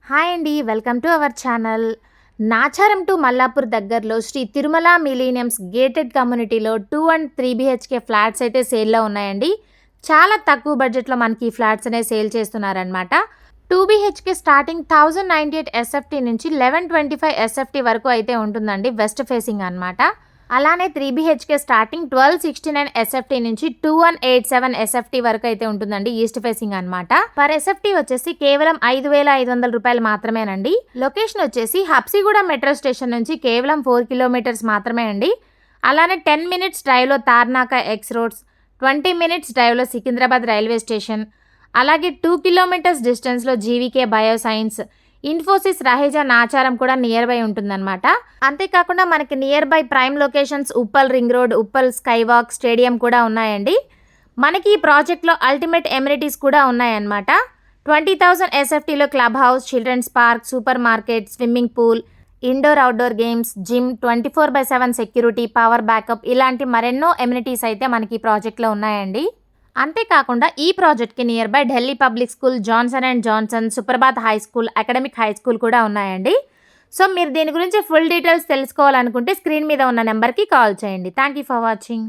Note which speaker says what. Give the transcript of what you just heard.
Speaker 1: Hi అండి, welcome to our channel. Nacharam to Mallapur దగ్గరలో Shri Tirumala మిలీనియమ్స్ gated కమ్యూనిటీలో 2 అండ్ 3 BHK ఫ్లాట్స్ అయితే సేల్లో ఉన్నాయండి. చాలా తక్కువ బడ్జెట్లో మనకి ఈ ఫ్లాట్స్ అనేవి సేల్ చేస్తున్నారనమాట. 2 BHK స్టార్టింగ్ 1098 SFT నుంచి 1125 SFT వరకు అయితే ఉంటుందండి, వెస్ట్ ఫేసింగ్ అనమాట. అలానే 3 BHK స్టార్టింగ్ 1269 SFT నుంచి 2187 SFT వరకు అయితే ఉంటుందండి, ఈస్ట్ ఫేసింగ్ అనమాట. పర్ SFT వచ్చేసి కేవలం 5500 రూపాయలు మాత్రమేనండి. లొకేషన్ వచ్చేసి హబ్సిగూడ మెట్రో స్టేషన్ నుంచి కేవలం 4 కిలోమీటర్స్ మాత్రమే అండి. అలానే 10 మినిట్స్ డ్రైవ్లో తార్నాక ఎక్స్ రోడ్స్, 20 మినిట్స్ డ్రైవ్లో సికింద్రాబాద్ రైల్వే స్టేషన్, అలాగే 2 కిలోమీటర్స్ డిస్టెన్స్లో జీవీకే బయోసైన్స్, ఇన్ఫోసిస్ రహేజా నాచారం కూడా నియర్ బై ఉంటుందన్నమాట. అంతేకాకుండా మనకి near by prime locations Uppal ring road, Uppal sky walk, stadium కూడా ఉన్నాయండి. మనకి ఈ ప్రాజెక్ట్లో అల్టిమేట్ ఎమ్యూనిటీస్ కూడా ఉన్నాయన్నమాట. 20,000 SFTలో club house, children's park, super market, swimming pool, indoor outdoor games, gym, 24/7 security, power backup ఇలాంటి మరెన్నో ఎమ్యూనిటీస్ అయితే మనకి ఈ ప్రాజెక్ట్లో ఉన్నాయండి. అంతేకాకుండా ఈ ప్రాజెక్ట్కి near by Delhi public school, Johnson and Johnson, Suprabhat high school, academic high school కూడా ఉన్నాయండి. సో మీరు దీని గురించి ఫుల్ డీటెయిల్స్ తెలుసుకోవాలనుకుంటే స్క్రీన్ మీద ఉన్న నెంబర్కి కాల్ చేయండి. Thank you for watching.